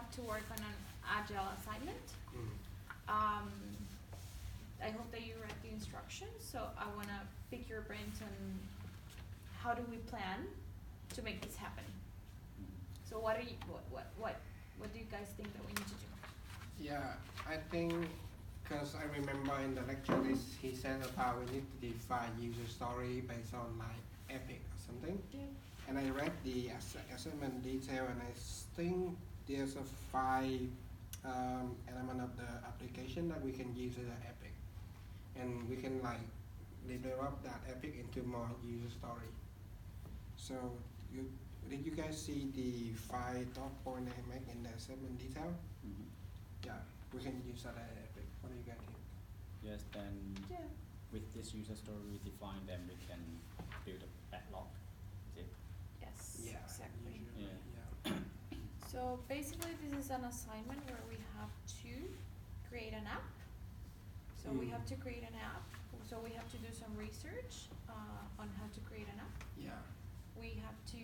have to work on an agile assignment. I hope that you read the instructions, so I want to pick your brains on how do we plan to make this happen. So what do you guys think that we need to do? Yeah, I think, because I remember in the lecture list, he said about we need to define user story based on like epic or something. Yeah. And I read the assignment detail, and I think there's a 5 element of the application that we can use as an epic, and we can like develop that epic into more user story. So did you guys see the 5 dot point I make in the assignment detail? Mm-hmm. Yeah, we can use that as epic. What do you guys think? Yes, then Yeah. with this user story we define, then we can build a backlog. Is it? Yes. Yeah, Exactly. usually, Yeah. So basically, this is an assignment where we have to create an app. So we have to create an app. So we have to do some research on how to create an app. Yeah. We have to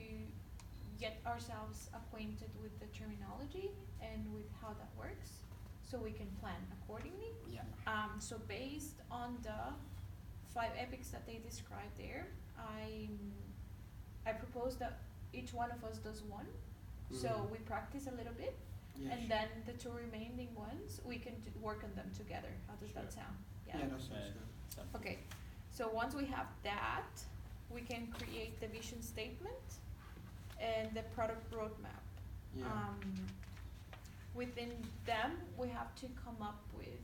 get ourselves acquainted with the terminology and with how that works, so we can plan accordingly. Yeah. So based on the 5 epics that they described there, I propose that each one of us does one. So we practice a little bit, Yeah, and sure. then the 2 remaining ones we can work on them together. How does that Sure. sound? Yeah, that sounds good. Something. Okay. So once we have that, we can create the vision statement and the product roadmap. Yeah. Within them, we have to come up with,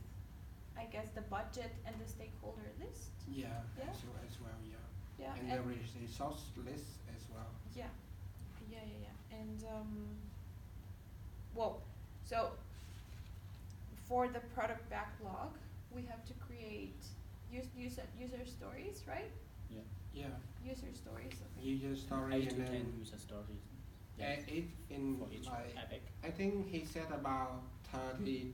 I guess, the budget and the stakeholder list. Yeah, Yeah. as well, yeah. Yeah. And the resource list as well. Yeah. And well, so for the product backlog, we have to create user stories, right? Yeah. Yeah. User stories. Okay. User story 8 and to 10 then user stories. it in For each like epic. I think he said about 30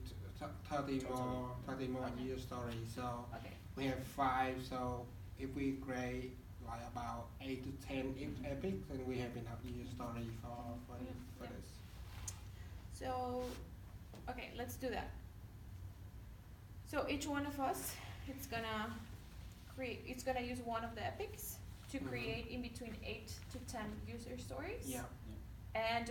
30 more Okay. user stories. So Okay. we have 5. So if we grade like about 8 to 10 epics, then we have enough user story for Yeah. this. So, okay, let's do that. So each one of us, it's gonna use one of the epics to create in between 8 to 10 user stories. Yeah. And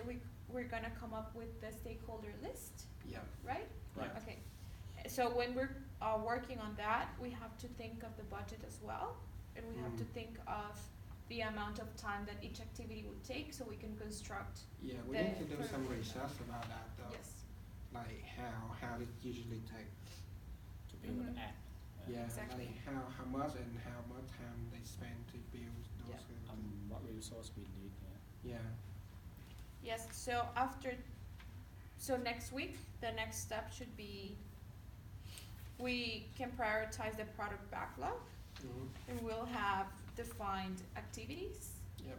we're gonna come up with the stakeholder list, Yeah. right? Right. Okay. So when we're working on that, we have to think of the budget as well, and we have to think of the amount of time that each activity would take, so we can construct. Yeah, we The need to do product some roadmap. research about that though. Yes. Like how it usually take. To build an app. Yeah, Exactly. like how much and how much time they spend to build those Yeah. kind of things. What resource we need. Yeah. Yeah. Yes. So next week, the next step should be we can prioritize the product backlog, and we'll have defined activities Yep.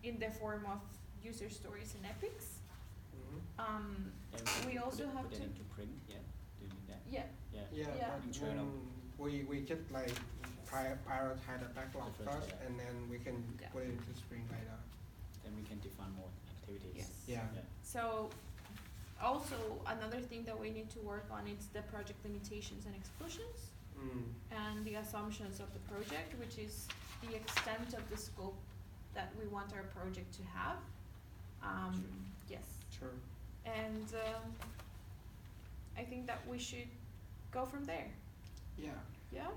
in the form of user stories and epics. Yeah, We also put it, have put it to- into print. Yeah. Do you need that? Yeah. Yeah. Yeah, Yeah. but Internal. we just like prioritize the backlog The first, first, yeah. and then we can Yeah. put it into Spring later. Then we can define more activities. Yes. Yeah. So also another thing that we need to work on is the project limitations and exclusions and the assumptions of the project, which is the extent of the scope that we want our project to have. Yes. Sure. And I think that we should go from there. Yeah. Yeah.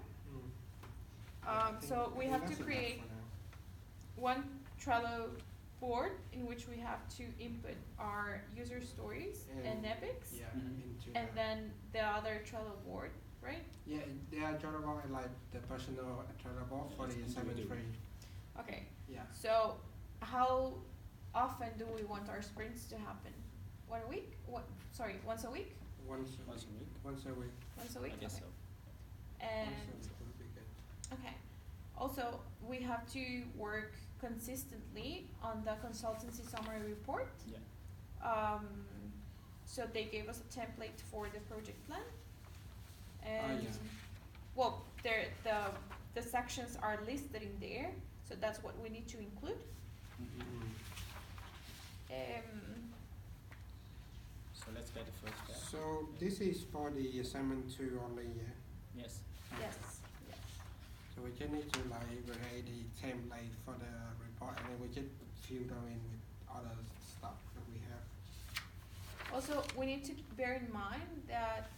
I think- So I we think have to that's enough create for now. one Trello board in which we have to input our user stories and epics, Yeah, Mhm. into and that. then the other Trello board, right? Yeah, they are journal like the personal journal for the It's assignment individual. 3. Okay. Yeah. So how often do we want our sprints to happen? 1 week? Once a week? Once Once a week. Once a week. Once a week? I guess Okay. so. And Once a week would be good. okay. Also, we have to work consistently on the consultancy summary report. Yeah. So they gave us a template for the project plan. And yeah. well, the sections are listed in there, so that's what we need to include. Mm-hmm. Mm. So let's get the first step. So this is for the assignment 2 only, yeah? Yes. Yes. Yes. So we just need to like create the template for the report and then we just fill them in with other stuff that we have. Also, we need to bear in mind that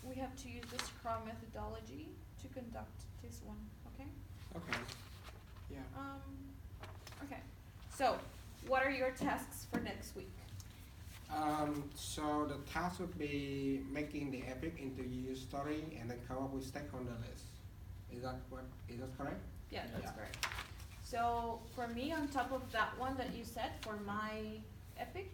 we have to use the Scrum methodology to conduct this one, okay? Okay. Yeah. Okay. So, what are your tasks for next week? So the task would be making the epic into user story and then come up with stakeholder list. Is that correct? Yeah, that's Yeah. correct. So, for me, on top of that one that you said, for my epic,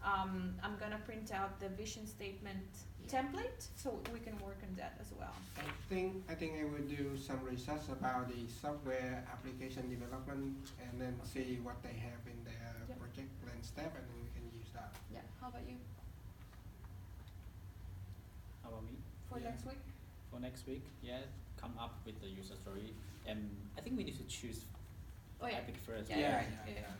I'm gonna print out the vision statement template, so we can work on that as well. I think I will do some research about the software application development and then see what they have in their Yep. project plan step and then we can use that. Yeah, how about you, How about me? for Yeah. next week? For next week, yeah, come up with the user story. I think we need to choose Oh yeah, Epic first. yeah. Yeah.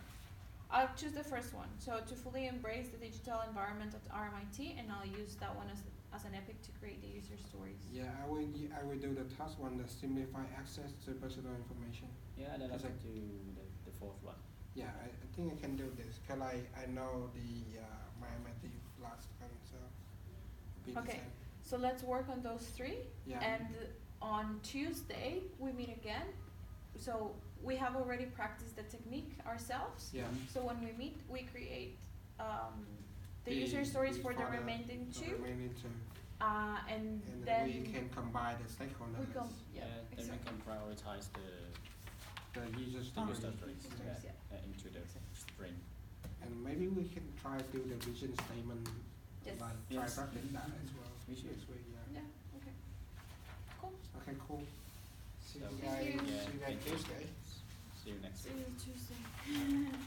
I'll choose the first one. So to fully embrace the digital environment at RMIT, and I'll use that one as an epic to create the user stories. Yeah, I will do the task one that simplify access to personal information. Yeah, then let's Because do the fourth one. Yeah, I think I can do this because I know the my MIT last one, so be the Okay. same. So let's work on those three. Yeah. And on Tuesday we meet again. So we have already practiced the technique ourselves. Yeah. So when we meet, we create the user stories for the remaining the two, remaining two. and And then we can combine the stakeholder we list. come. Yeah, Then we exactly. can prioritize the The user the story. user stories Stories, into the string. And maybe we can try to do the vision statement, Yes. like try Yes. practice that as well. We should. Next week, yeah. Yeah. Okay. Cool. Okay, cool. See So- you Thank guys. you. Yeah, See you guys thank you. Tuesday. See you next See week. you Tuesday.